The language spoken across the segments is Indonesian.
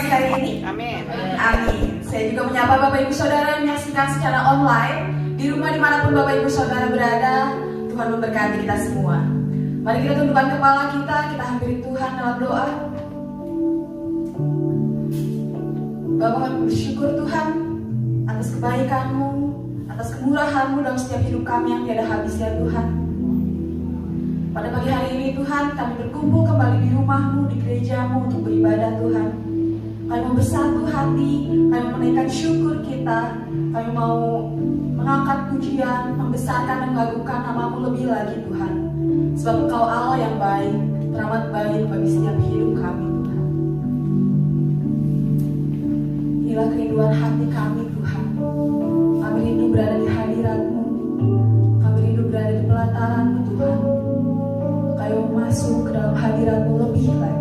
pagi hari ini? Amin. Amin. Saya juga menyapa Bapak Ibu Saudara yang menyaksikan secara online di rumah dimanapun Bapak Ibu Saudara berada. Tuhan memberkati kita semua. Mari kita tundukkan kepala kita hampiri Tuhan dalam doa. Bapak, kami bersyukur Tuhan atas kebaikan-Mu, atas kemurahan-Mu dalam setiap hidup kami yang tiada habisnya Tuhan. Pada pagi hari ini Tuhan, kami berkumpul kembali di rumah-Mu, di gereja-Mu untuk beribadah Tuhan. Kami mau bersatu hati, kami menaikkan syukur kita, kami mau mengangkat pujian, membesarkan dan mengagungkan nama-Mu lebih lagi Tuhan. Sebab Engkau Allah yang baik, teramat baik bagi setiap hidup kami Tuhan. Inilah kerinduan hati kami Tuhan. Kami rindu berada di hadirat-Mu, kami rindu berada di pelataran-Mu Tuhan. Kami masuk ke dalam hadirat-Mu lebih lagi.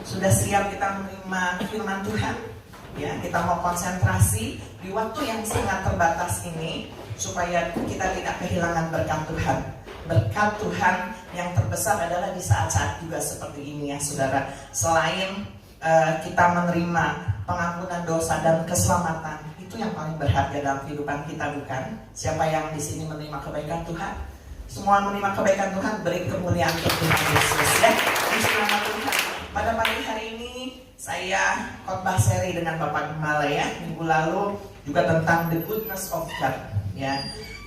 Sudah siap kita menerima firman Tuhan? Ya, kita mau konsentrasi di waktu yang sangat terbatas ini supaya kita tidak kehilangan berkat Tuhan. Berkat Tuhan yang terbesar adalah di saat-saat juga seperti ini ya saudara. Selain kita menerima pengampunan dosa dan keselamatan, itu yang paling berharga dalam kehidupan kita, bukan? Siapa yang di sini menerima kebaikan Tuhan? Semua menerima kebaikan Tuhan, beri kemuliaan untuk Tuhan Yesus ya. Puji nama Tuhan. Pada pagi hari ini saya khotbah seri dengan Bapak Gembala ya. Minggu lalu juga tentang the goodness of God ya.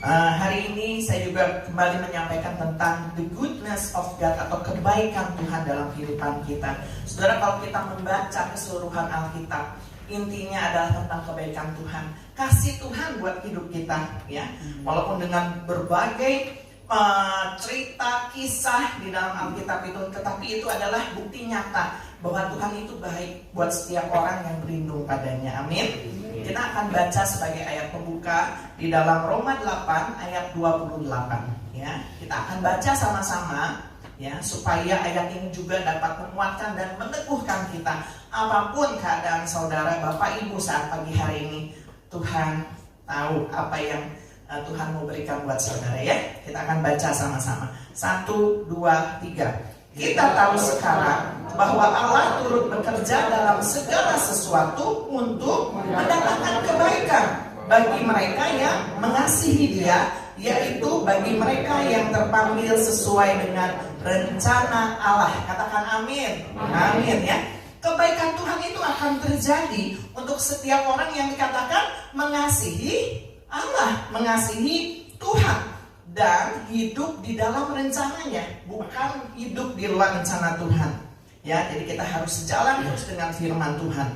Hari ini saya juga kembali menyampaikan tentang the goodness of God atau kebaikan Tuhan dalam kehidupan kita. Saudara, kalau kita membaca keseluruhan Alkitab, intinya adalah tentang kebaikan Tuhan, kasih Tuhan buat hidup kita ya. Walaupun dengan berbagai cerita kisah di dalam Alkitab itu, tetapi itu adalah bukti nyata bahwa Tuhan itu baik buat setiap orang yang berlindung padanya. Amin. Kita akan baca sebagai ayat pembuka di dalam Roma 8 ayat 28 ya. Kita akan baca sama-sama ya, supaya ayat ini juga dapat menguatkan dan meneguhkan kita. Apapun keadaan saudara, Bapak Ibu saat pagi hari ini, Tuhan tahu apa yang Tuhan mau berikan buat saudara ya. Kita akan baca sama-sama. 1, 2, 3. Kita tahu sekarang bahwa Allah turut bekerja dalam segala sesuatu untuk mendatangkan kebaikan bagi mereka yang mengasihi Dia, yaitu bagi mereka yang terpanggil sesuai dengan rencana Allah. Katakan amin. Amin ya. Kebaikan Tuhan itu akan terjadi untuk setiap orang yang dikatakan mengasihi Allah, mengasihi Tuhan dan hidup di dalam rencananya, bukan hidup di luar rencana Tuhan. Ya, jadi kita harus sejalan terus dengan firman Tuhan.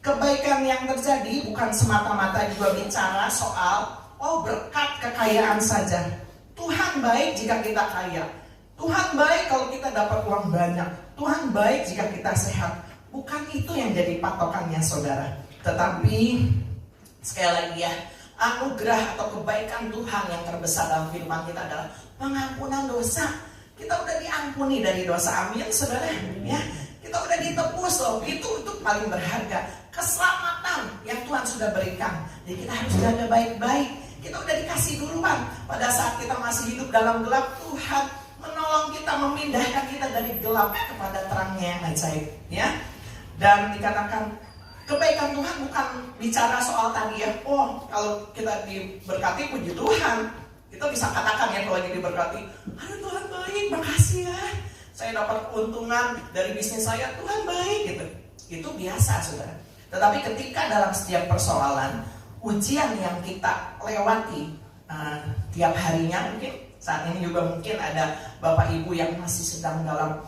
Kebaikan yang terjadi bukan semata-mata juga bicara soal berkat kekayaan saja. Tuhan baik jika kita kaya. Tuhan baik kalau kita dapat uang banyak. Tuhan baik jika kita sehat. Bukan itu yang jadi patokannya saudara. Tetapi sekali lagi ya, anugerah atau kebaikan Tuhan yang terbesar dalam kehidupan kita adalah pengampunan dosa. Kita udah diampuni dari dosa, amin saudara ya. Kita udah ditebus loh, itu paling berharga. Keselamatan yang Tuhan sudah berikan, jadi kita harus jaga baik-baik. Kita udah dikasih duluan. Pada saat kita masih hidup dalam gelap, Tuhan menolong kita, memindahkan kita dari gelap kepada terangnya yang ajaib ya. Dan dikatakan kebaikan Tuhan bukan bicara soal tadi ya, kalau kita diberkati puji Tuhan. Kita bisa katakan ya kalau lagi diberkati, aduh Tuhan baik, makasih ya, saya dapat keuntungan dari bisnis saya, Tuhan baik gitu. Itu biasa saudara. Tetapi ketika dalam setiap persoalan, ujian yang kita lewati tiap harinya, mungkin saat ini juga mungkin ada Bapak Ibu yang masih sedang dalam,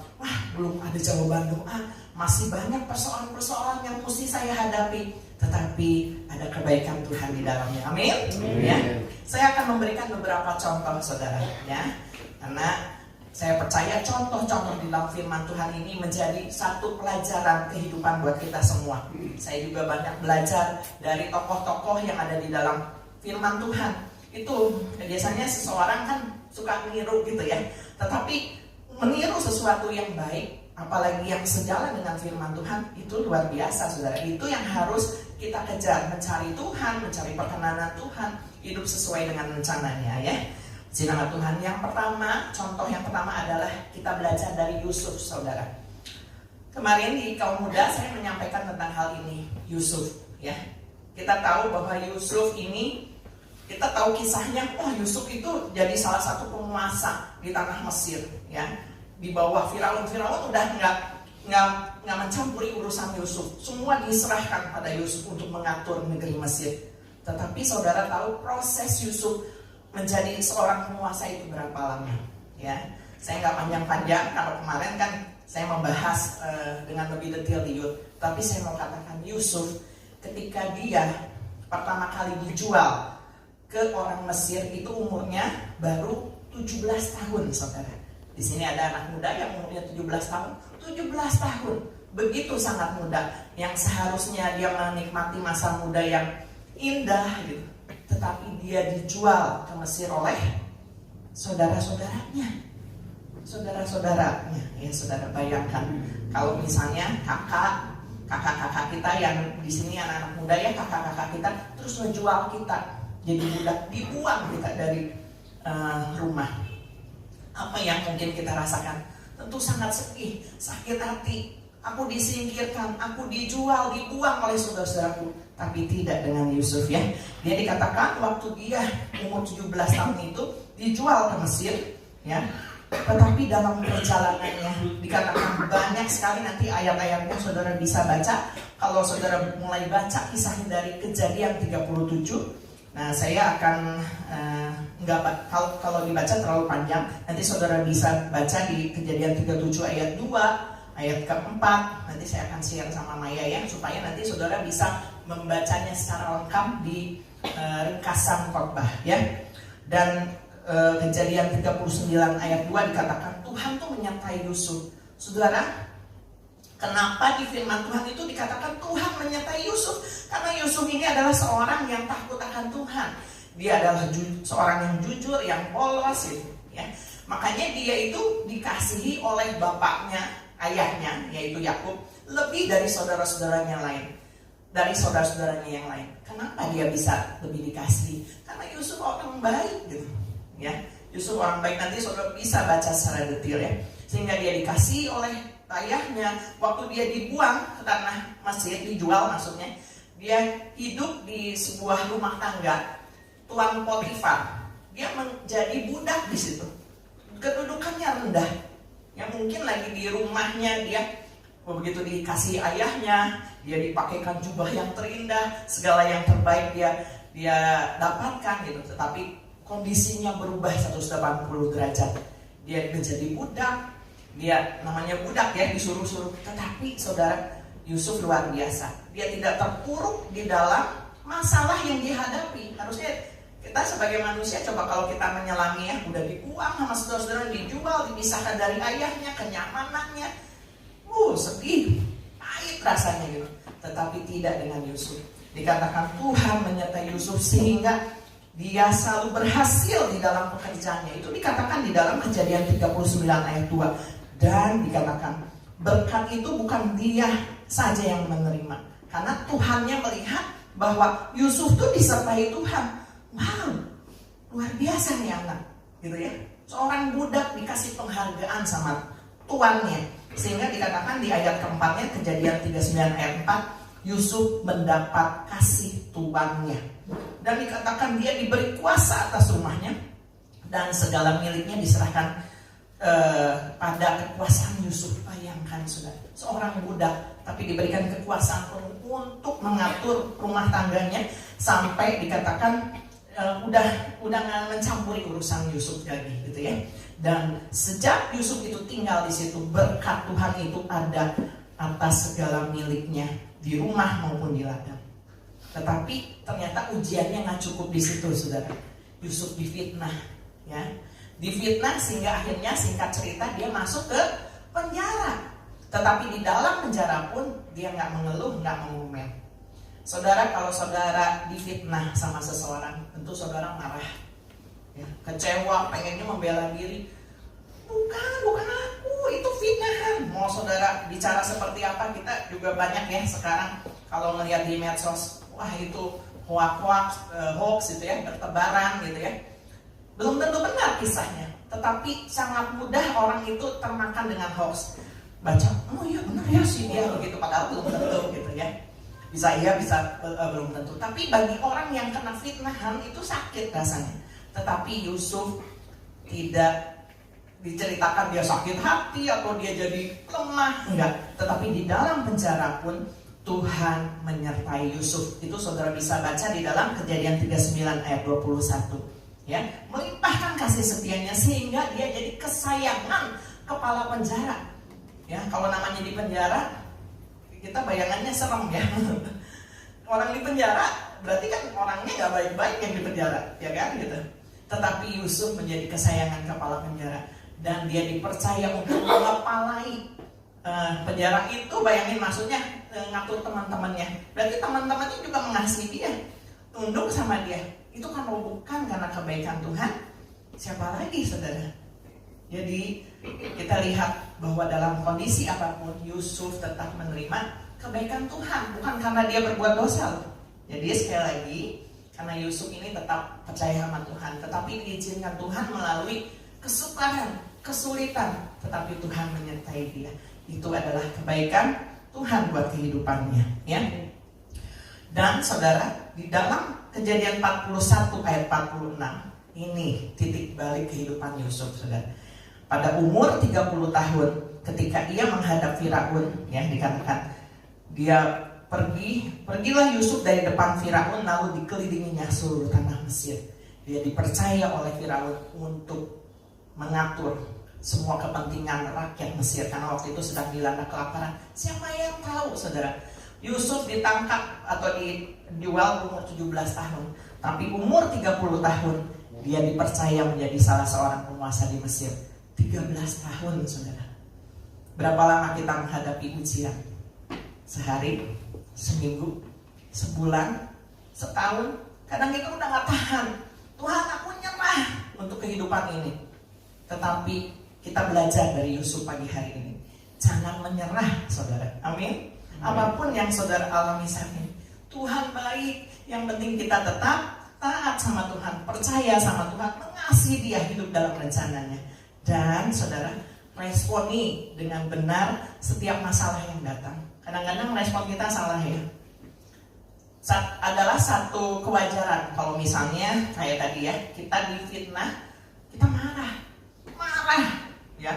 belum ada jawaban doa, masih banyak persoalan-persoalan yang mesti saya hadapi, tetapi ada kebaikan Tuhan di dalamnya. Amin. Ya. Saya akan memberikan beberapa contoh saudara ya. Karena saya percaya contoh-contoh di dalam firman Tuhan ini menjadi satu pelajaran kehidupan buat kita semua. Saya juga banyak belajar dari tokoh-tokoh yang ada di dalam firman Tuhan. Itu biasanya seseorang kan suka meniru gitu ya. Tetapi meniru sesuatu yang baik, apalagi yang sejalan dengan firman Tuhan, itu luar biasa saudara. Itu yang harus kita kejar, mencari Tuhan, mencari perkenanan Tuhan, hidup sesuai dengan rencananya ya. Nama Tuhan. Yang pertama, contoh yang pertama adalah kita belajar dari Yusuf saudara. Kemarin di kaum muda saya menyampaikan tentang hal ini, Yusuf ya. Kita tahu bahwa Yusuf ini, kita tahu kisahnya, Yusuf itu jadi salah satu penguasa di tanah Mesir ya. Di bawah Firaun udah nggak mencampuri urusan Yusuf. Semua diserahkan pada Yusuf untuk mengatur negeri Mesir. Tetapi saudara tahu proses Yusuf menjadi seorang penguasa itu berapa lama? Ya, saya nggak panjang-panjang. Kalau kemarin kan saya membahas dengan lebih detail di Yud. Tapi saya mau katakan Yusuf ketika dia pertama kali dijual ke orang Mesir itu umurnya baru 17 tahun saudara. Di sini ada anak muda yang umurnya 17 tahun. 17 tahun, begitu sangat muda. Yang seharusnya dia menikmati masa muda yang indah gitu. Tetapi dia dijual ke Mesir oleh saudara-saudaranya. saudara-saudaranya. Ya, saudara bayangkan kalau misalnya kakak-kakak kita yang di sini anak-anak muda ya, kakak-kakak kita terus menjual kita jadi budak, dibuang kita dari rumah. Apa yang mungkin kita rasakan? Tentu sangat sedih, sakit hati. Aku disingkirkan, aku dijual, dibuang oleh saudara-saudaraku. Tapi tidak dengan Yusuf ya. Dia dikatakan waktu dia umur 17 tahun itu dijual ke Mesir ya. Tetapi dalam perjalanannya dikatakan banyak sekali, nanti ayat-ayatnya saudara bisa baca. Kalau saudara mulai baca kisahnya dari Kejadian 37. Nah, saya akan kalau dibaca terlalu panjang. Nanti saudara bisa baca di Kejadian 37 ayat 2, ayat keempat. Nanti saya akan share sama Maya ya, supaya nanti saudara bisa membacanya secara lengkap di ringkasan khotbah ya. Dan Kejadian 39 ayat 2 dikatakan Tuhan tuh menyertai Yusuf. Saudara, kenapa di firman Tuhan itu dikatakan Tuhan menyertai Yusuf? Karena Yusuf ini adalah seorang yang takut akan Tuhan. Dia adalah seorang yang jujur, yang polos gitu, ya. Makanya dia itu dikasihi oleh bapaknya, ayahnya, yaitu Yakub, lebih dari saudara-saudaranya lain. Dari saudara-saudaranya yang lain. Kenapa dia bisa lebih dikasihi? Karena Yusuf orang baik gitu. Ya, Yusuf orang baik, nanti saudara bisa baca secara detail ya. Sehingga dia dikasihi oleh ayahnya. Waktu dia dibuang ke tanah Mesir, dijual maksudnya, dia hidup di sebuah rumah tangga Tuan Potifar. Dia menjadi budak di situ. Kedudukannya rendah. Ya, mungkin lagi di rumahnya dia, begitu dikasih ayahnya, dia dipakaikan jubah yang terindah, segala yang terbaik dia dapatkan gitu. Tetapi kondisinya berubah 180 derajat. Dia menjadi budak. Dia namanya budak ya, disuruh-suruh. Tetapi saudara, Yusuf luar biasa. Dia tidak terpuruk di dalam masalah yang dihadapi. Harusnya kita sebagai manusia, coba kalau kita menyelami ya, udah dibuang sama saudara-saudara, dijual, dipisahkan dari ayahnya, kenyamanannya. Sedih, pahit rasanya gitu. Tetapi tidak dengan Yusuf. Dikatakan Tuhan menyertai Yusuf sehingga dia selalu berhasil di dalam pekerjaannya. Itu dikatakan di dalam Kejadian 39 ayat 2. Dan dikatakan berkat itu bukan dia saja yang menerima, karena Tuhannya melihat bahwa Yusuf tuh disertai Tuhan. Wow, luar biasa nih anak, gitu ya. Seorang budak dikasih penghargaan sama tuannya. Sehingga dikatakan di ayat keempatnya, Kejadian 39 ayat 4, Yusuf mendapat kasih tuannya. Dan dikatakan dia diberi kuasa atas rumahnya, dan segala miliknya diserahkan pada kekuasaan Yusuf. Bayangkan sudah, seorang budak tapi diberikan kekuasaan untuk mengatur rumah tangganya, sampai dikatakan udah nggak mencampuri urusan Yusuf lagi gitu ya. Dan sejak Yusuf itu tinggal di situ, berkat Tuhan itu ada atas segala miliknya di rumah maupun di ladang. Tetapi ternyata ujiannya nggak cukup di situ, saudara. Yusuf difitnah, ya, difitnah sehingga akhirnya singkat cerita dia masuk ke penjara. Tetapi di dalam penjara pun dia nggak mengeluh, nggak mengomel. Saudara, kalau saudara difitnah sama seseorang, tentu saudara marah, ya, kecewa, pengennya membela diri. Bukan aku, itu fitnahan. Mau saudara bicara seperti apa, kita juga banyak ya sekarang kalau melihat di medsos. Wah, itu hoax itu ya, bertebaran gitu ya. Belum tentu benar kisahnya, tetapi sangat mudah orang itu termakan dengan hoax. Baca, oh iya benar ya sih dia begitu, padahal belum tentu gitu ya. Bisa iya, bisa belum tentu. Tapi bagi orang yang kena fitnahan itu sakit rasanya. Tetapi Yusuf tidak diceritakan dia sakit hati atau dia jadi lemah, enggak. Tetapi di dalam penjara pun Tuhan menyertai Yusuf. Itu saudara bisa baca di dalam Kejadian 39 ayat 21. Ya, melimpahkan kasih setianya sehingga dia jadi kesayangan kepala penjara. Ya, kalau namanya di penjara, kita bayangannya serem ya. Orang di penjara berarti kan orangnya nggak baik-baik yang di penjara, ya kan gitu. Tetapi Yusuf menjadi kesayangan kepala penjara dan dia dipercaya untuk mengepalai penjara itu. Bayangin, maksudnya ngatur teman-temannya. Berarti teman-temannya juga mengasihi dia, tunduk sama dia. Itu kan bukan karena kebaikan Tuhan. Siapa lagi, saudara? Jadi kita lihat bahwa dalam kondisi apapun Yusuf tetap menerima kebaikan Tuhan, bukan karena dia berbuat dosa. Jadi sekali lagi, karena Yusuf ini tetap percaya sama Tuhan, tetapi diizinkan Tuhan melalui kesukaran, kesulitan, tetapi Tuhan menyertai dia. Itu adalah kebaikan Tuhan buat kehidupannya, ya. Dan saudara, di dalam Kejadian 41 ayat 46, ini titik balik kehidupan Yusuf, saudara. Pada umur 30 tahun, ketika ia menghadap Firaun, ya, dikatakan dia pergilah Yusuf dari depan Firaun, lalu dikelilinginya seluruh tanah Mesir. Dia dipercaya oleh Firaun untuk mengatur semua kepentingan rakyat Mesir, karena waktu itu sedang dilanda kelaparan. Siapa yang tahu, saudara? Yusuf ditangkap atau dijual umur 17 tahun, tapi umur 30 tahun dia dipercaya menjadi salah seorang penguasa di Mesir. 13 tahun, saudara. Berapa lama kita menghadapi ujian? Sehari, seminggu, sebulan, setahun. Kadang kita udah gak tahan. Tuhan, aku nyerah untuk kehidupan ini. Tetapi kita belajar dari Yusuf pagi hari ini, jangan menyerah, saudara. Amin. Apapun yang saudara alami saat ini, Tuhan baik. Yang penting kita tetap taat sama Tuhan, percaya sama Tuhan, mengasihi Dia, hidup dalam rencananya. Dan saudara, responi dengan benar setiap masalah yang datang. Kadang-kadang respon kita salah, ya. Adalah satu kewajaran. Kalau misalnya kayak tadi, ya, kita difitnah, kita marah, ya.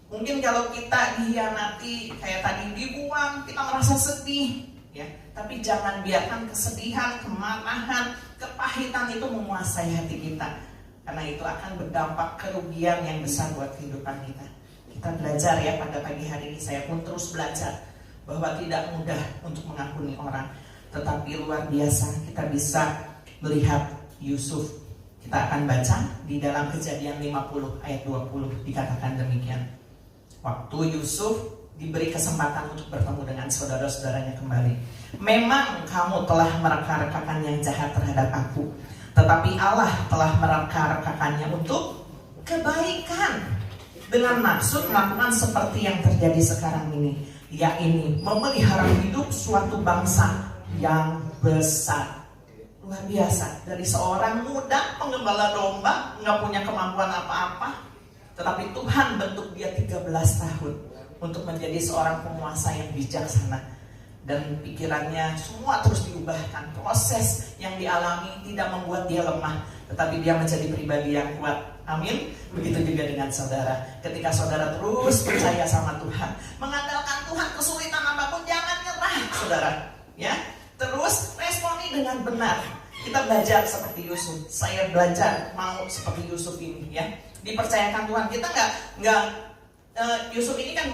Mungkin kalau kita dikhianati, kayak tadi dibuang, kita merasa sedih, ya. Tapi jangan biarkan kesedihan, kemarahan, kepahitan itu menguasai hati kita, karena itu akan berdampak kerugian yang besar buat kehidupan kita. Kita belajar, ya, pada pagi hari ini saya pun terus belajar bahwa tidak mudah untuk mengampuni orang, tetapi luar biasa kita bisa melihat Yusuf. Kita akan baca di dalam Kejadian 50 ayat 20, dikatakan demikian. Waktu Yusuf diberi kesempatan untuk bertemu dengan saudara-saudaranya kembali. Memang kamu telah mereka-rekakan yang jahat terhadap aku, tetapi Allah telah mereka-rekakannya untuk kebaikan, dengan maksud melakukan seperti yang terjadi sekarang ini, yakni memelihara hidup suatu bangsa yang besar. Luar biasa, dari seorang muda penggembala domba, nggak punya kemampuan apa-apa, tetapi Tuhan bentuk dia 13 tahun untuk menjadi seorang penguasa yang bijaksana. Dan pikirannya semua terus diubahkan. Proses yang dialami tidak membuat dia lemah, tetapi dia menjadi pribadi yang kuat. Amin. Begitu juga dengan saudara. Ketika saudara terus percaya sama Tuhan, mengandalkan Tuhan, kesulitan apapun jangan nyerah, saudara. Ya, terus responi dengan benar. Kita belajar seperti Yusuf. Saya belajar mau seperti Yusuf ini, ya. Dipercayakan Tuhan. Kita nggak Yusuf ini kan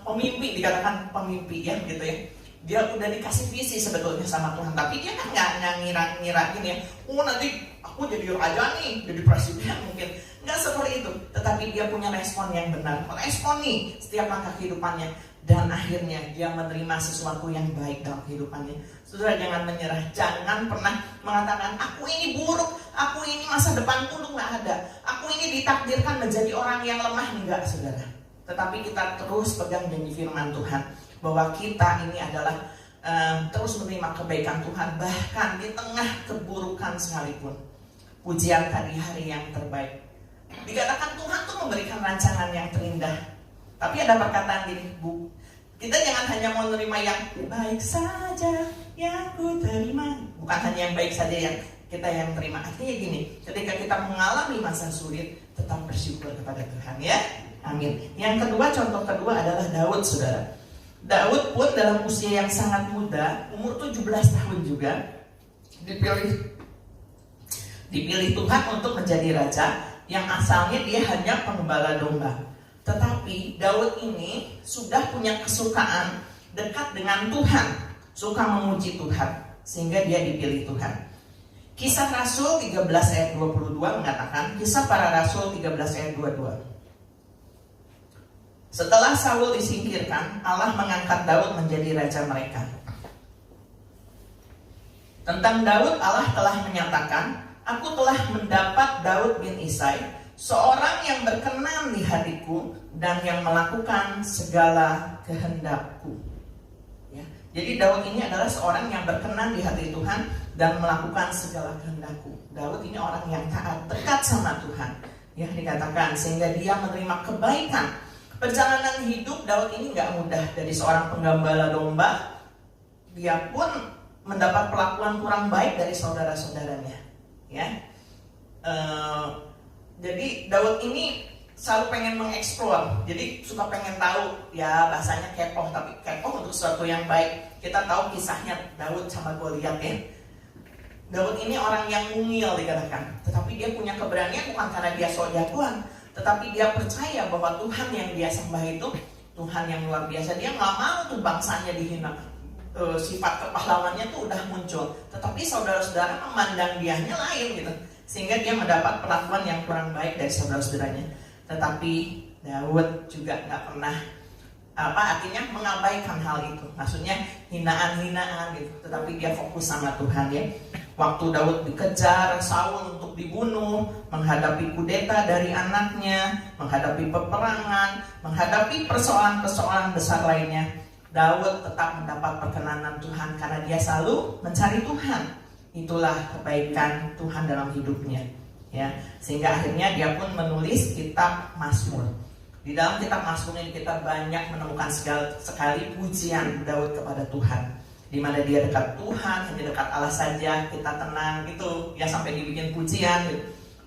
pemimpi, dikatakan pemimpi, ya, gitu, ya. Dia udah dikasih visi sebetulnya sama Tuhan, tapi dia kan nggak ngirain, ya, oh nanti aku jadi raja nih, jadi presiden, mungkin nggak seperti itu. Tetapi dia punya respon yang benar, meresponi setiap langkah kehidupannya, dan akhirnya dia menerima sesuatu yang baik dalam kehidupannya. Saudara, jangan menyerah, jangan pernah mengatakan aku ini buruk, aku ini masa depan tuh nggak ada, aku ini ditakdirkan menjadi orang yang lemah. Enggak, saudara. Tetapi kita terus pegang janji firman Tuhan bahwa kita ini adalah terus menerima kebaikan Tuhan, bahkan di tengah keburukan sekalipun. Pujian tadi, hari yang terbaik. Dikatakan Tuhan tuh memberikan rancangan yang terindah. Tapi ada perkataan gini, Bu, kita jangan hanya mau menerima yang baik saja yang ku terima. Bukan hanya yang baik saja yang kita yang terima. Artinya gini, ketika kita mengalami masa sulit, tetap bersyukur kepada Tuhan, ya. Amin. Yang kedua, contoh kedua adalah Daud, saudara. Daud pun dalam usia yang sangat muda, umur 17 tahun juga, dipilih Tuhan untuk menjadi raja, yang asalnya dia hanya penggembala domba. Tetapi Daud ini sudah punya kesukaan dekat dengan Tuhan, suka memuji Tuhan, sehingga dia dipilih Tuhan. Kisah Rasul 13 ayat 22 mengatakan, Kisah Para Rasul 13 ayat 22. Setelah Saul disingkirkan, Allah mengangkat Daud menjadi raja mereka. Tentang Daud, Allah telah menyatakan, Aku telah mendapat Daud bin Isai seorang yang berkenan di hatiku dan yang melakukan segala kehendakku. Ya. Jadi Daud ini adalah seorang yang berkenan di hati Tuhan dan melakukan segala kehendakku. Daud ini orang yang taat, dekat sama Tuhan. Ya, dikatakan sehingga dia menerima kebaikan. Perjalanan hidup Daud ini nggak mudah. Dari seorang penggembala domba, dia pun mendapat perlakuan kurang baik dari saudara-saudaranya. Ya. Jadi Daud ini selalu pengen mengeksplor, jadi suka pengen tahu, ya bahasanya kepo, tapi kepo untuk sesuatu yang baik. Kita tahu kisahnya Daud sama Goliat ya. Daud ini orang yang mungil dikatakan, tetapi dia punya keberanian bukan karena dia sok jagoan, tetapi dia percaya bahwa Tuhan yang dia sembah itu Tuhan yang luar biasa. Dia nggak mau tuh bangsanya dihina. Sifat kepahlawannya tuh udah muncul, tetapi saudara-saudara memandang dianya lain gitu, sehingga dia mendapat perlakuan yang kurang baik dari saudara-saudaranya. Tetapi Daud juga nggak pernah artinya mengabaikan hal itu, maksudnya hinaan-hinaan gitu, tetapi dia fokus sama Tuhan ya. Waktu Daud dikejar Saul untuk dibunuh, menghadapi kudeta dari anaknya, menghadapi peperangan, menghadapi persoalan-persoalan besar lainnya, Daud tetap mendapat perkenanan Tuhan karena dia selalu mencari Tuhan. Itulah kebaikan Tuhan dalam hidupnya, ya. Sehingga akhirnya dia pun menulis kitab Mazmur. Di dalam kitab Mazmur ini kita banyak menemukan sekali pujian Daud kepada Tuhan, di mana dia dekat Tuhan, hanya dekat Allah saja kita tenang gitu, ya, sampai dibikin pujian gitu.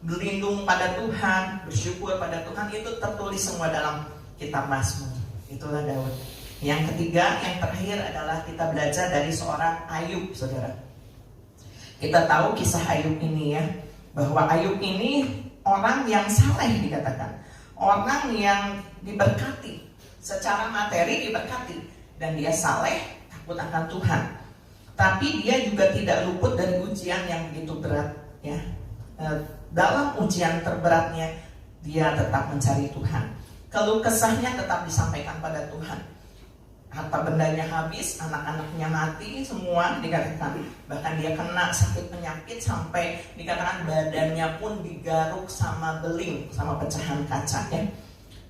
Berlindung pada Tuhan, bersyukur pada Tuhan, itu tertulis semua dalam kitab Mazmur. Itulah Daud. Yang ketiga, yang terakhir adalah kita belajar dari seorang Ayub, saudara. Kita tahu kisah Ayub ini ya, bahwa Ayub ini orang yang saleh dikatakan, orang yang diberkati, secara materi diberkati, dan dia saleh, takut akan Tuhan. Tapi dia juga tidak luput dari ujian yang begitu berat ya. Dalam ujian terberatnya dia tetap mencari Tuhan. Keluh kesahnya tetap disampaikan pada Tuhan. Harta bendanya habis, anak-anaknya mati semua dikatakan. Bahkan dia kena sakit penyakit sampai dikatakan badannya pun digaruk sama beling, sama pecahan kaca ya.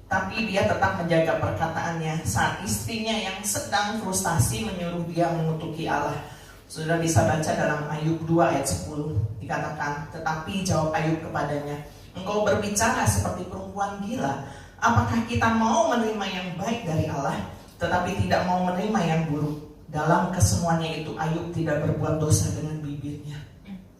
Tapi dia tetap menjaga perkataannya saat istrinya yang sedang frustasi menyuruh dia mengutuki Allah. Sudah bisa baca dalam Ayub 2 ayat 10 dikatakan, tetapi jawab Ayub kepadanya, engkau berbicara seperti perempuan gila. Apakah kita mau menerima yang baik dari Allah, tetapi tidak mau menerima yang buruk? Dalam kesemuanya itu Ayub tidak berbuat dosa dengan bibirnya.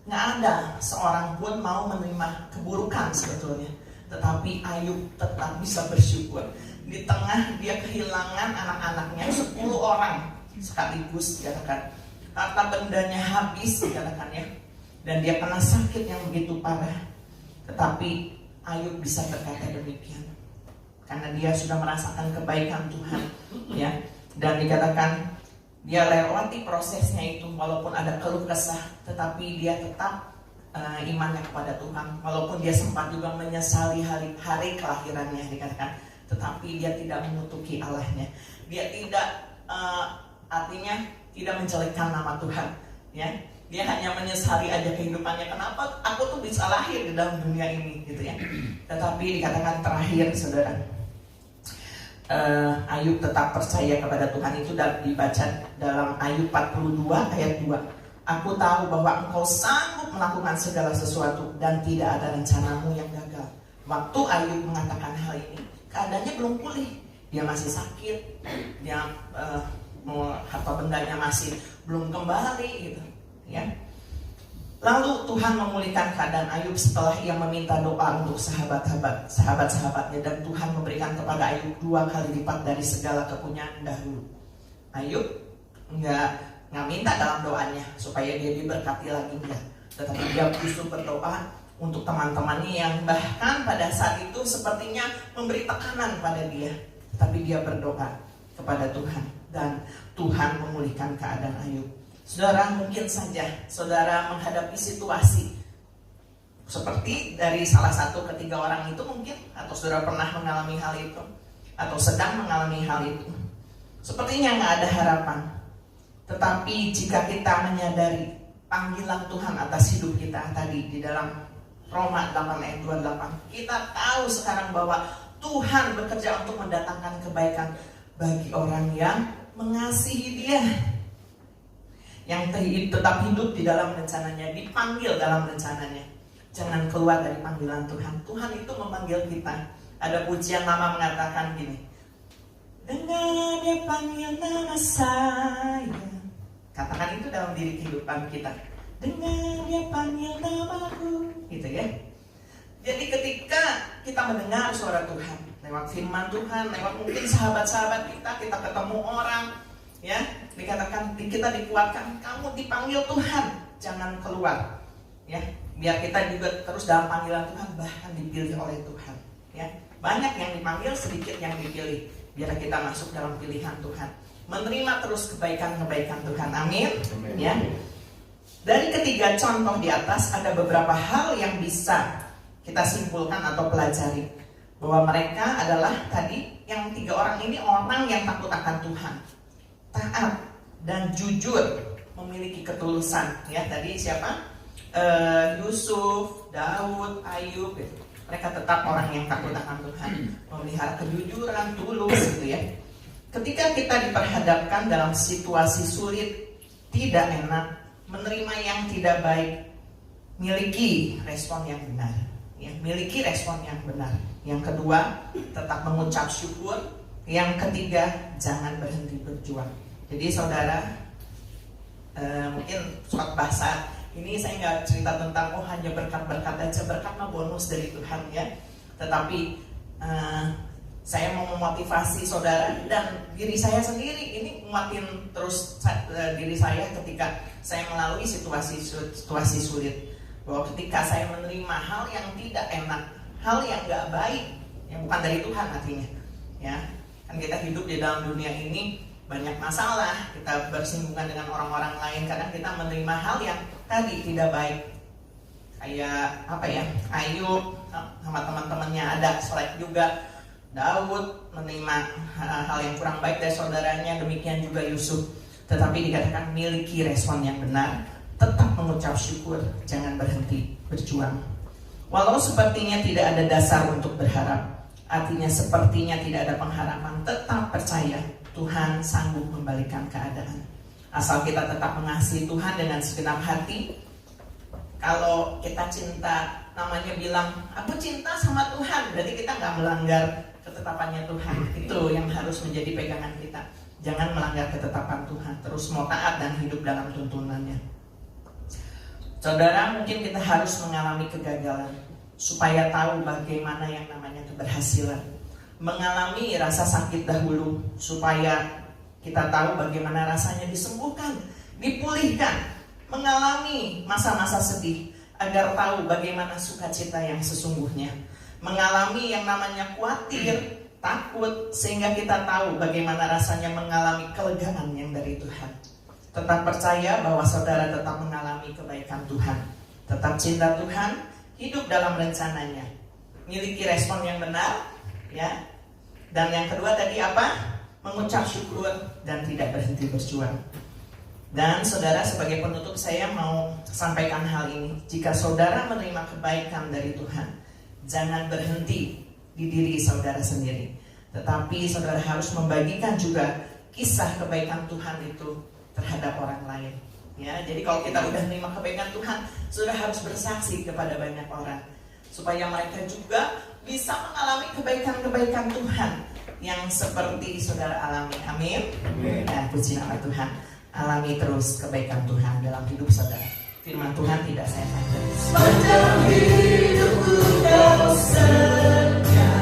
Nggak ada seorang pun mau menerima keburukan sebetulnya, tetapi Ayub tetap bisa bersyukur. Di tengah dia kehilangan anak-anaknya 10 orang sekaligus dikatakan, harta bendanya habis dikatakan ya, dan dia kena sakit yang begitu parah, tetapi Ayub bisa berkata demikian karena dia sudah merasakan kebaikan Tuhan ya. Dan dikatakan dia lewati prosesnya itu, walaupun ada keluh kesah, tetapi dia tetap imannya kepada Tuhan. Walaupun dia sempat juga menyesali hari kelahirannya dikatakan, tetapi dia tidak mengutuki Allahnya. Dia tidak artinya tidak menjelekkan nama Tuhan ya. Dia hanya menyesali aja kehidupannya, kenapa aku tuh bisa lahir di dalam dunia ini gitu ya. Tetapi dikatakan terakhir saudara, Ayub tetap percaya kepada Tuhan. Itu dibaca dalam Ayub 42 ayat 2. Aku tahu bahwa engkau sanggup melakukan segala sesuatu dan tidak ada rencanamu yang gagal. Waktu Ayub mengatakan hal ini, keadaannya belum pulih, dia masih sakit, dia harta bendanya masih belum kembali gitu ya. Lalu Tuhan memulihkan keadaan Ayub setelah ia meminta doa untuk sahabat-sahabatnya, dan Tuhan memberikan kepada Ayub 2 kali lipat dari segala kepunyaan dahulu. Ayub nggak minta dalam doanya supaya dia diberkati lagi, enggak, tetapi dia justru berdoa untuk teman-temannya yang bahkan pada saat itu sepertinya memberi tekanan pada dia, tapi dia berdoa kepada Tuhan dan Tuhan memulihkan keadaan Ayub. Saudara, mungkin saja saudara menghadapi situasi seperti dari salah satu ketiga orang itu mungkin, atau saudara pernah mengalami hal itu atau sedang mengalami hal itu. Sepertinya nggak ada harapan. Tetapi jika kita menyadari panggilan Tuhan atas hidup kita tadi di dalam Roma 8 ayat 28. Kita tahu sekarang bahwa Tuhan bekerja untuk mendatangkan kebaikan bagi orang yang mengasihi Dia, yang tetap hidup di dalam rencananya, dipanggil dalam rencananya. Jangan keluar dari panggilan Tuhan. Tuhan itu memanggil kita. Ada pujian lama mengatakan gini, dengan Dia panggil nama saya. Katakan itu dalam diri kehidupan kita. Dengan Dia panggil namaku, gitu ya. Jadi ketika kita mendengar suara Tuhan lewat firman Tuhan, lewat mungkin sahabat-sahabat kita ketemu orang, ya, dikatakan kita dikuatkan, kamu dipanggil Tuhan, jangan keluar, ya. Biar kita juga terus dalam panggilan Tuhan, bahkan dipilih oleh Tuhan, ya. Banyak yang dipanggil, sedikit yang dipilih. Biar kita masuk dalam pilihan Tuhan, menerima terus kebaikan-kebaikan Tuhan. Amin. Ya. Dari ketiga contoh di atas ada beberapa hal yang bisa kita simpulkan atau pelajari, bahwa mereka adalah tadi yang 3 orang ini orang yang takut akan Tuhan, taat dan jujur, memiliki ketulusan. Ya, tadi siapa? Yusuf, Daud, Ayub. Mereka tetap orang yang takut akan Tuhan, memelihara kejujuran, tulus, gitu ya. Ketika kita diperhadapkan dalam situasi sulit, tidak enak, menerima yang tidak baik, miliki respon yang benar, ya, miliki respon yang benar. Yang kedua, tetap mengucap syukur. Yang ketiga, jangan berhenti berjuang. Jadi saudara, mungkin suatu bahasa ini saya nggak cerita tentang hanya berkat-berkat aja, berkat mah bonus dari Tuhan, ya. Tetapi saya mau memotivasi saudara dan diri saya sendiri, ini nguatin terus diri saya ketika saya melalui situasi sulit, bahwa ketika saya menerima hal yang tidak enak, hal yang nggak baik, yang bukan dari Tuhan artinya, ya. Kan kita hidup di dalam dunia ini banyak masalah, kita bersinggungan dengan orang-orang lain, kadang kita menerima hal yang tadi tidak baik. Kayak apa ya, Ayub sama teman-temannya ada selek juga. Daud menerima hal yang kurang baik dari saudaranya, demikian juga Yusuf. Tetapi dikatakan miliki respon yang benar, tetap mengucap syukur, jangan berhenti berjuang. Walau sepertinya tidak ada dasar untuk berharap, artinya sepertinya tidak ada pengharapan, tetap percaya Tuhan sanggup membalikan keadaan. Asal kita tetap mengasihi Tuhan dengan segenap hati. Kalau kita cinta, namanya bilang, aku cinta sama Tuhan, berarti kita nggak melanggar ketetapannya Tuhan. Itu yang harus menjadi pegangan kita. Jangan melanggar ketetapan Tuhan, terus mau taat dan hidup dalam tuntunannya. Saudara, mungkin kita harus mengalami kegagalan supaya tahu bagaimana yang namanya keberhasilan. Mengalami rasa sakit dahulu supaya kita tahu bagaimana rasanya disembuhkan, dipulihkan. Mengalami masa-masa sedih agar tahu bagaimana sukacita yang sesungguhnya. Mengalami yang namanya khawatir, takut, sehingga kita tahu bagaimana rasanya mengalami kelegaan yang dari Tuhan. Tetap percaya bahwa saudara tetap mengalami kebaikan Tuhan, tetap cinta Tuhan, hidup dalam rencananya, miliki respon yang benar, ya. Dan yang kedua tadi apa? Mengucap syukur dan tidak berhenti berjuang. Dan saudara, sebagai penutup saya mau sampaikan hal ini. Jika saudara menerima kebaikan dari Tuhan, jangan berhenti di diri saudara sendiri, tetapi saudara harus membagikan juga kisah kebaikan Tuhan itu terhadap orang lain, ya. Jadi kalau kita udah menerima kebaikan Tuhan, saudara harus bersaksi kepada banyak orang, supaya mereka juga bisa mengalami kebaikan-kebaikan Tuhan yang seperti saudara alami. Amin. Ya, puji nama Tuhan. Alami terus kebaikan Tuhan dalam hidup saudara. Firman Tuhan tidak saya pandang. Sepanjang hidupku kau setia.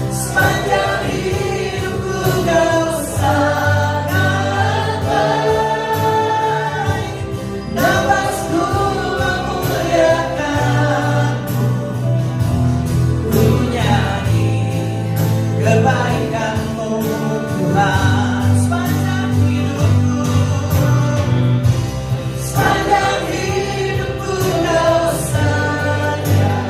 Sepanjang hidupku kau sangat baik. Nafasku memuliakanmu. Ku nyanyi kebaikanmu Tuhan. Sepanjang hidupku kau setia.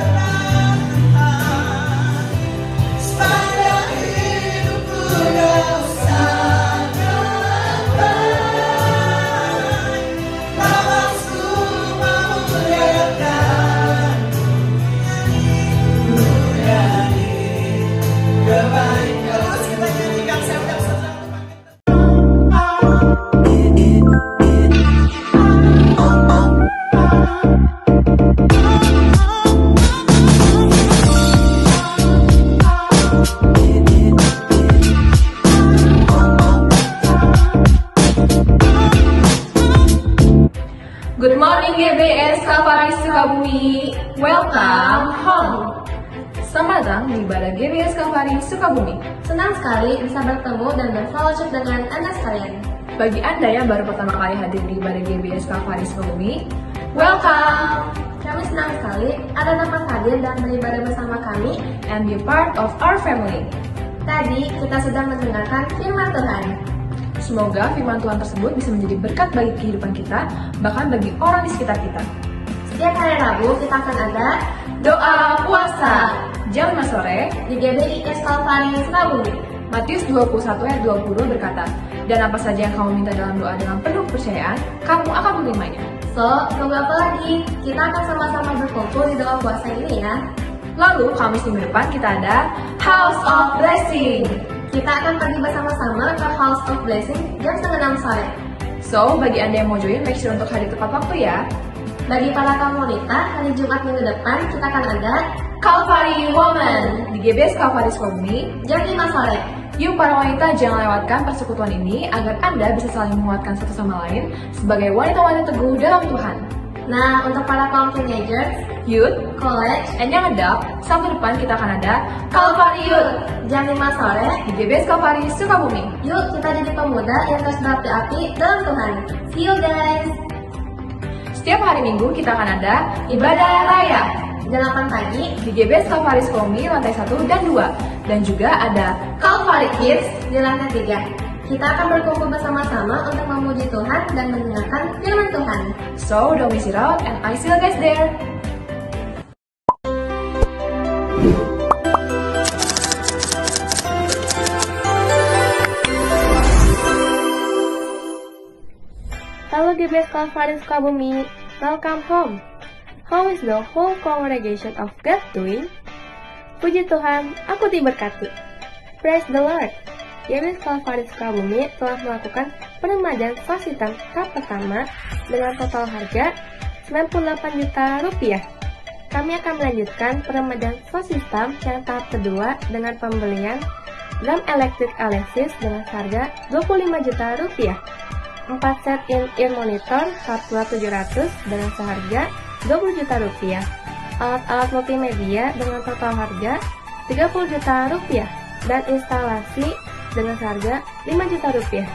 Sukabumi, welcome home. Selamat datang di ibadah GBS Kalvari Sukabumi. Senang sekali bisa bertemu dan berfellowship dengan Anda sekalian. Bagi Anda yang baru pertama kali hadir di ibadah GBS Kalvari Sukabumi, welcome. Kami senang sekali ada dapat hadir dan beribadah bersama kami. And be part of our family. Tadi kita sedang mendengarkan firman Tuhan. Semoga firman Tuhan tersebut bisa menjadi berkat bagi kehidupan kita, bahkan bagi orang di sekitar kita. Setiap hari Rabu kita akan ada Doa puasa jam 5 sore di GBIS Kalvari Sukabumi. Matius 21 ayat 20 berkata, dan apa saja yang kamu minta dalam doa dengan penuh kepercayaan, kamu akan menerimanya. So, tunggu apa lagi? Kita akan sama-sama berkumpul di doa puasa ini ya. Lalu, Kamis minggu depan kita ada House of Blessing. Kita akan pergi bersama-sama ke House of Blessing jam 5:30 sore. So, bagi Anda yang mau join, make sure untuk hadir tepat waktu ya. Bagi para kaum wanita, hari Jumat minggu depan kita akan ada Kalvari Woman di GBS Kalvari Sukabumi jam 5 sore. Yuk para wanita, jangan lewatkan persekutuan ini agar Anda bisa saling menguatkan satu sama lain sebagai wanita-wanita teguh dalam Tuhan. Nah, untuk para kaum teenagers, Youth, college, and yang adult, Sabtu depan kita akan ada Kalvari Youth jam 5 sore. di GBS Kalvari Sukabumi. Yuk kita jadi pemuda yang terus berapi-api dalam Tuhan. See you guys. Setiap hari Minggu kita akan ada ibadah raya Jam 8 pagi di GBS Kalvari Sukabumi lantai 1 dan 2, dan juga ada Kalvari Kids di lantai 3. Kita akan berkumpul bersama-sama untuk memuji Tuhan dan mendengarkan firman Tuhan. So don't miss it out, and I see you guys there. Halo GBS Kalvari Sukabumi, welcome home. How is the whole congregation of God doing? Puji Tuhan, aku diberkati. Praise the Lord. GBS Kalvari Sukabumi telah melakukan peremajaan fasitan tahap pertama dengan total harga 98 juta rupiah. Kami akan melanjutkan peremajaan fasitan yang tahap kedua dengan pembelian drum electric Alexis dengan harga 25 juta rupiah. 4 set in-ear monitor hardware 700 dengan seharga 20 juta rupiah. Alat-alat multimedia dengan total harga 30 juta rupiah dan instalasi dengan seharga 5 juta rupiah.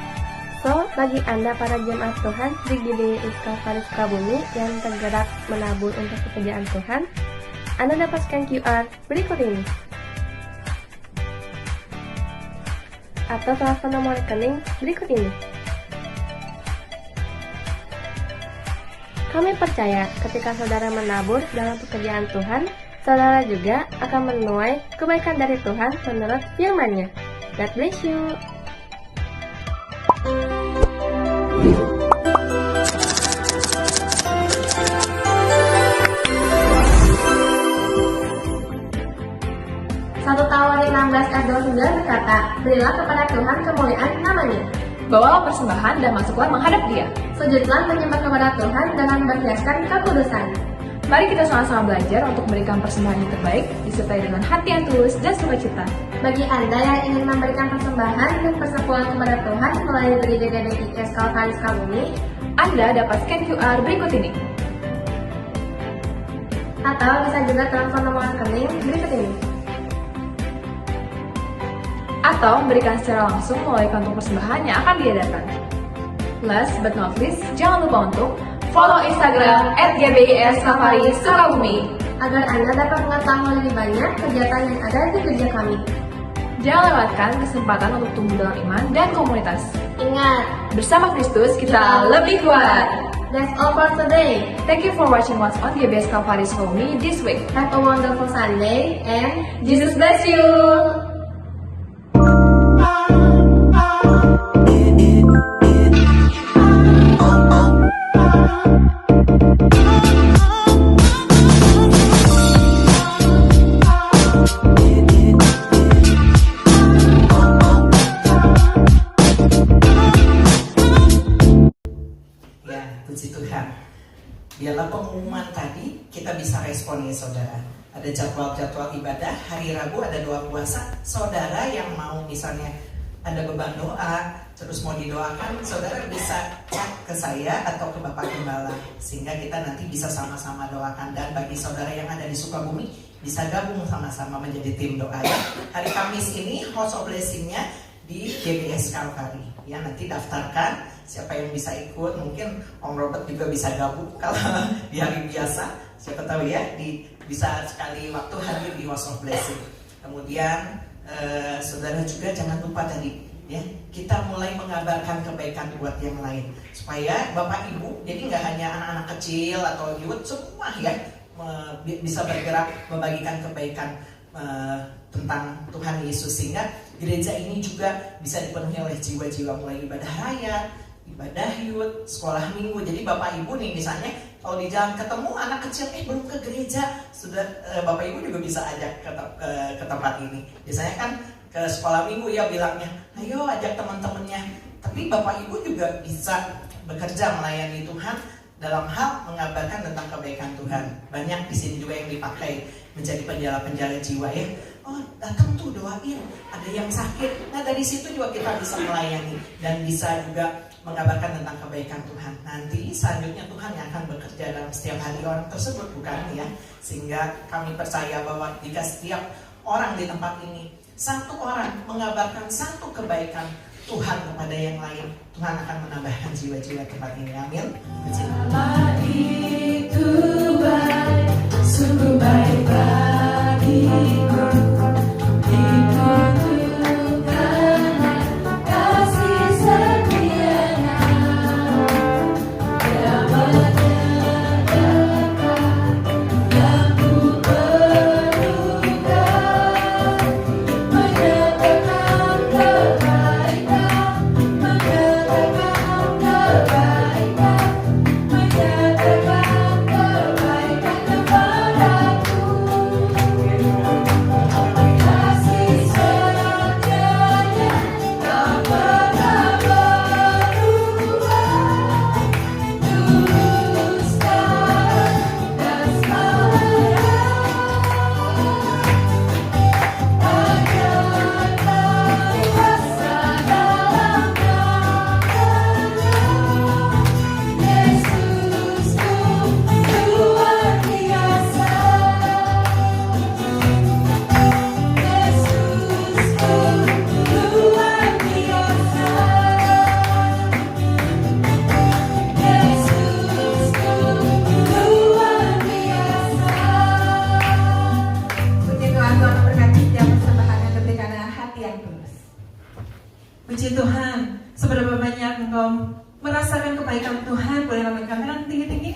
So, bagi Anda para jemaat Tuhan di GBIS Kalvari Sukabumi yang tergerak menabur untuk pekerjaan Tuhan, Anda dapat scan QR berikut ini. Atau telepon nomor rekening berikut ini. Kami percaya ketika saudara menabur dalam pekerjaan Tuhan, saudara juga akan menuai kebaikan dari Tuhan menurut firman-Nya. God bless you. Satu Tawarik 16 ayat 29 berkata, berilah kepada Tuhan kemuliaan namanya. Bawalah persembahan dan masuklah menghadap Dia. Sujudlah menyembah kepada Tuhan dengan berhiaskan kekudusan. Mari kita sama-sama belajar untuk memberikan persembahan yang terbaik, disertai dengan hati yang tulus dan sukacita. Bagi Anda yang ingin memberikan persembahan dan persepuluhan kepada Tuhan melalui gereja GBIS Kalvari Sukabumi, Anda dapat scan QR berikut ini. atau bisa juga telepon nomor rekening berikut ini. Atau memberikan secara langsung melalui kantung persembahan yang akan diadakan. Last but not least, jangan lupa untuk follow Instagram @GBIS Kalvari Sukabumi agar Anda dapat mengetahui lebih banyak kegiatan yang ada di gereja kami. Jangan lewatkan kesempatan untuk tumbuh dalam iman dan komunitas. Ingat, Bersama Kristus kita lebih kuat. that's all for today. Thank you for watching what's on GBIS Kalvari Sukabumi this week. Have a wonderful Sunday and Jesus bless you. Puji Tuhan. Biarlah pengumuman tadi kita bisa respon ya saudara. Ada jadwal-jadwal ibadah, hari Rabu ada doa puasa. Saudara yang mau misalnya ada beban doa, terus mau didoakan, saudara bisa chat ke saya atau ke Bapak Gembala, sehingga kita nanti bisa sama-sama doakan. Dan bagi saudara yang ada di Sukabumi, bisa gabung sama-sama menjadi tim doa ya. Hari Kamis ini House of Blessing-nya di GBS Kalvari ya, nanti daftarkan siapa yang bisa ikut. Mungkin Om Robert juga bisa gabung kalau di hari biasa, siapa tahu ya, bisa sekali waktu hadir di House of Blessing. Kemudian saudara juga jangan lupa tadi ya, kita mulai mengabarkan kebaikan buat yang lain, supaya Bapak Ibu, jadi nggak hanya anak-anak kecil atau youth, semua ya bisa bergerak membagikan kebaikan tentang Tuhan Yesus, sehingga gereja ini juga bisa dipenuhi oleh jiwa-jiwa, mulai ibadah raya, ibadah youth, sekolah minggu. Jadi Bapak Ibu nih misalnya kalau di jalan ketemu anak kecil belum ke gereja, sudah Bapak Ibu juga bisa ajak ke tempat ini. Biasanya kan ke sekolah minggu ya bilangnya, ayo ajak teman-temannya. Tapi Bapak Ibu juga bisa bekerja melayani Tuhan dalam hal mengabarkan tentang kebaikan Tuhan. Banyak di sini juga yang dipakai menjadi penjala-penjala jiwa ya. Oh datang tuh doain, ada yang sakit. Nah dari situ juga kita bisa melayani dan bisa juga mengabarkan tentang kebaikan Tuhan. Nanti selanjutnya Tuhan yang akan bekerja dalam setiap hari orang tersebut, bukan ya? Sehingga kami percaya bahwa jika setiap orang di tempat ini, satu orang mengabarkan satu kebaikan Tuhan kepada yang lain, Tuhan akan menambahkan jiwa-jiwa tempat ini. Amin. Allah itu baik, sungguh baik bagiku. Itu karena kasih setianya. Dia menyediakan yang ku perlukan, menyatakan kebaikan, menyatakan kebaikan, menyatakan kebaikan kepadaku. Kasih setianya tak pernah berubah, dulu sekarang dan selamanya. Ada kuasa dalam namanya. Yesusku luar biasa. Yesusku luar biasa. Yesusku luar biasa. Puji Tuhan, Tuhan memberkati setiap persembahan yang diberikan dengan hati yang tulus. Puji Tuhan, seberapa banyak engkau merasakan kebaikan Tuhan. Boleh lambaikan tangan tinggi-tinggi.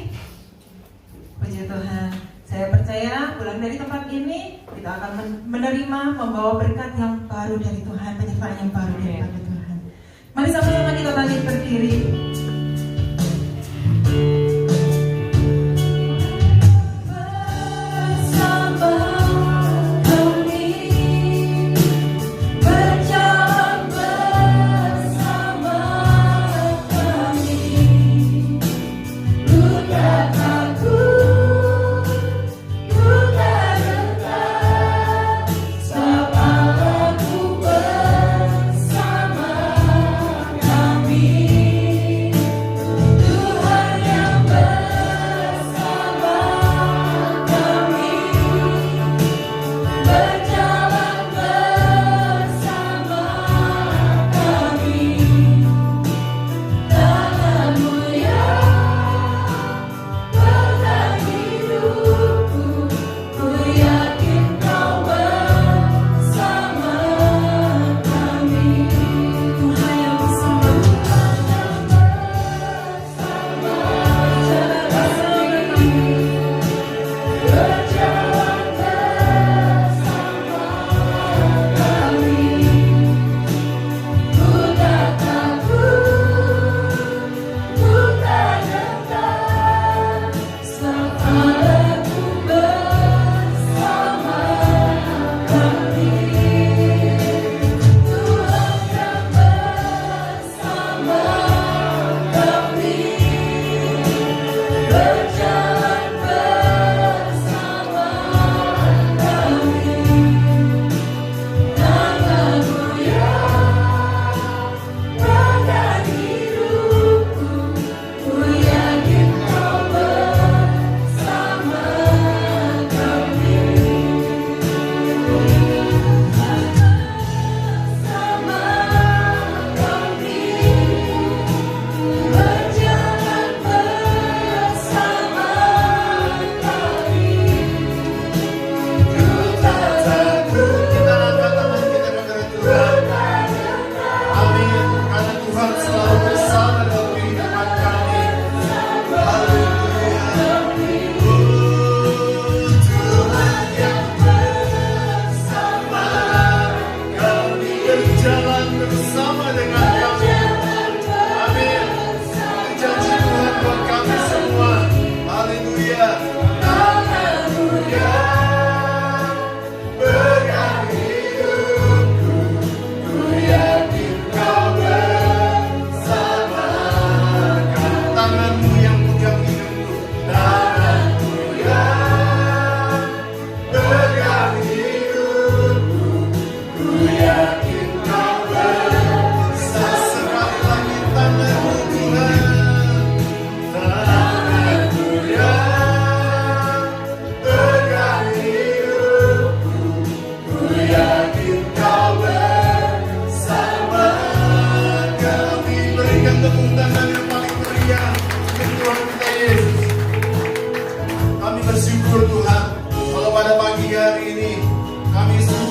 Puji Tuhan, saya percaya pulang dari tempat ini kita akan menerima, membawa berkat yang baru dari Tuhan, penyertaan yang baru daripada Tuhan. Mari sama-sama kita bangkit berdiri. Bersama kami, berjalan bersama kami, bukan takut, bukan gentar, sama aku bersama kami.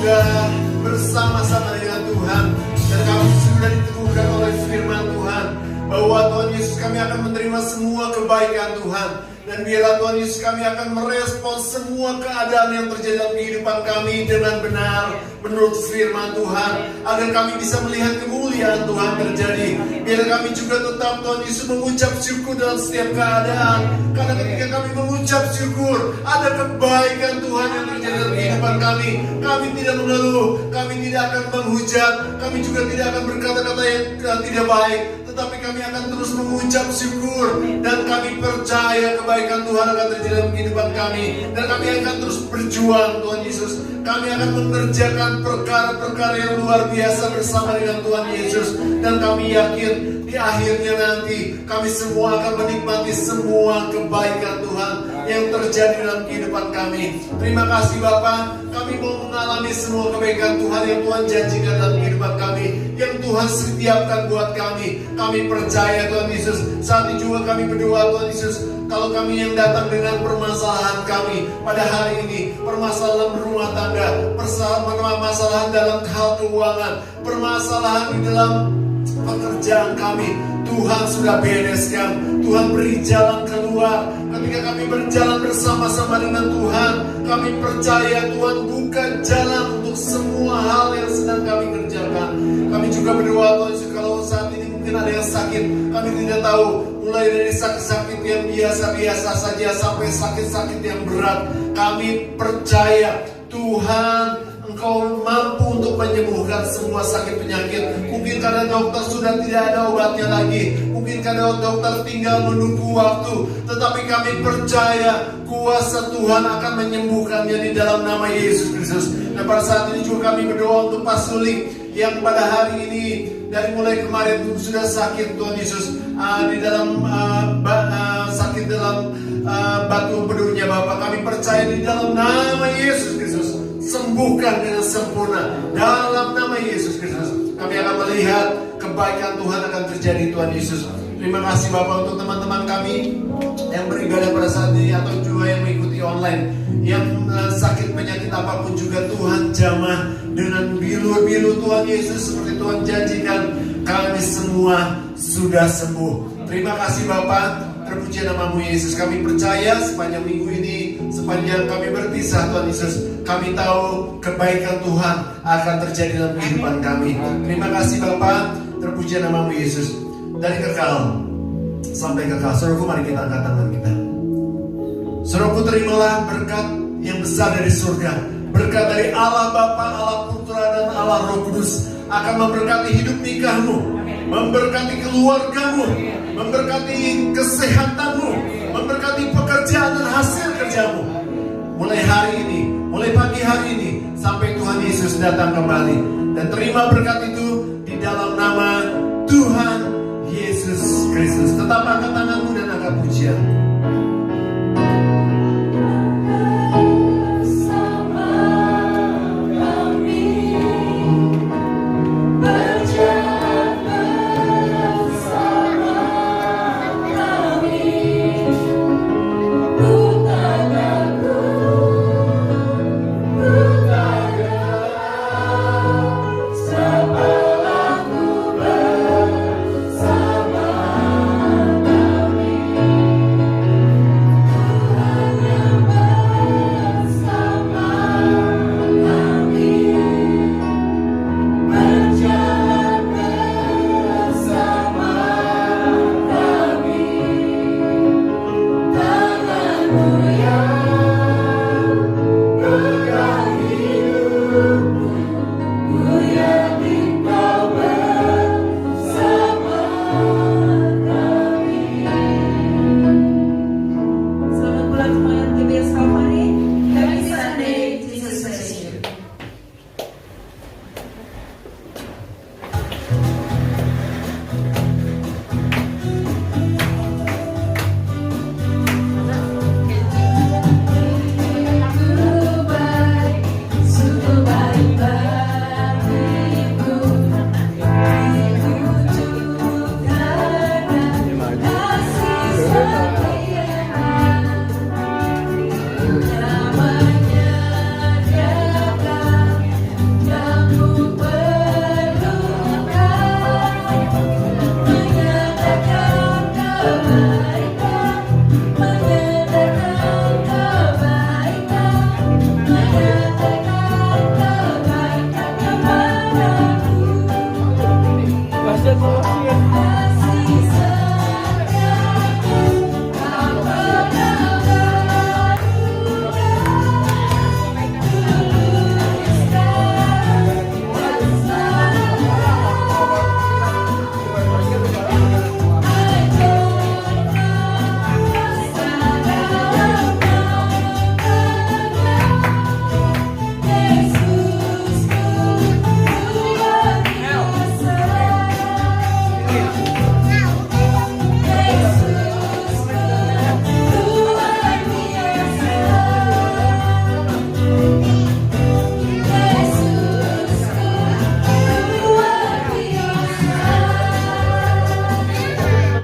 sudah bersama-sama dengan Tuhan, dan kami sudah diteguhkan oleh firman Tuhan bahwa Tuhan Yesus kami akan menerima semua kebaikan Tuhan. Dan biarlah Tuhan Yesus kami akan merespon semua keadaan yang terjadi dalam kehidupan kami dengan benar menurut firman Tuhan, agar kami bisa melihat kemuliaan Tuhan terjadi. Biar kami juga tetap Tuhan Yesus mengucap syukur dalam setiap keadaan, karena ketika kami mengucap syukur ada kebaikan Tuhan yang terjadi dalam kehidupan kami. Kami tidak mengeluh, kami tidak akan menghujat, kami juga tidak akan berkata-kata yang tidak baik, tetapi kami akan terus mengucap syukur, dan kami percaya kebaikan Tuhan akan terjadi dalam kehidupan kami, dan kami akan terus berjuang Tuhan Yesus. Kami akan mengerjakan perkara-perkara yang luar biasa bersama dengan Tuhan Yesus, dan kami yakin di akhirnya nanti kami semua akan menikmati semua kebaikan Tuhan yang terjadi dalam kehidupan kami. Terima kasih Bapa, kami mau mengalami semua kebaikan Tuhan yang Tuhan janjikan dalam kehidupan kami, yang Tuhan sediakan buat kami. Kami percaya Tuhan Yesus. Saat ini juga kami berdoa Tuhan Yesus, kalau kami yang datang dengan permasalahan kami pada hari ini, permasalahan berumah tangga, permasalahan dalam hal keuangan, permasalahan di dalam pekerjaan kami, Tuhan sudah bereskan. Tuhan beri jalan keluar. Ketika kami berjalan bersama-sama dengan Tuhan, kami percaya Tuhan buka jalan untuk semua hal yang sedang kami kerjakan. Kami juga berdoa Tuhan Yesus, kalau saat ini mungkin ada yang sakit, kami tidak tahu, mulai dari sakit-sakit yang biasa-biasa saja sampai sakit-sakit yang berat. Kami percaya Tuhan, Engkau mampu untuk menyembuhkan semua sakit penyakit. Mungkin karena dokter sudah tidak ada obatnya lagi, mungkin karena dokter tinggal menunggu waktu, tetapi kami percaya kuasa Tuhan akan menyembuhkannya di dalam nama Yesus Kristus. Dan pada saat ini juga kami berdoa untuk Pak Suling yang pada hari ini dari mulai kemarin sudah sakit Tuhan Yesus, di dalam sakit dalam batu empedunya Bapak. Kami percaya di dalam nama Yesus Kristus, sembuhkan dengan sempurna dalam nama Yesus Kristus. Kami akan melihat kebaikan Tuhan akan terjadi Tuhan Yesus. Terima kasih Bapak untuk teman-teman kami yang beribadah pada saat ini atau juga yang mengikuti online, yang sakit penyakit apapun juga Tuhan jamah dengan bilu-bilu Tuhan Yesus seperti Tuhan janjikan. Kami semua sudah sembuh. Terima kasih Bapak. Terpuji namamu Yesus. Kami percaya sepanjang minggu ini, sepanjang kami berpisah Tuhan Yesus, kami tahu kebaikan Tuhan akan terjadi dalam kehidupan kami. Terima kasih Bapa. Terpuji namamu Yesus. Dari kekal sampai kekal. Saudaraku, mari kita angkat tangan kita. Saudaraku, terimalah berkat yang besar dari surga. Berkat dari Allah Bapa, Allah Putra, dan Allah Roh Kudus akan memberkati hidup nikahmu, memberkati keluargamu, memberkati kesehatanmu, memberkati pekerjaan dan hasil kerjamu. Mulai hari ini, mulai pagi hari ini, sampai Tuhan Yesus datang kembali. Dan terima berkat itu di dalam nama Tuhan Yesus Kristus. Tetap angkat tanganmu dan angkat pujian.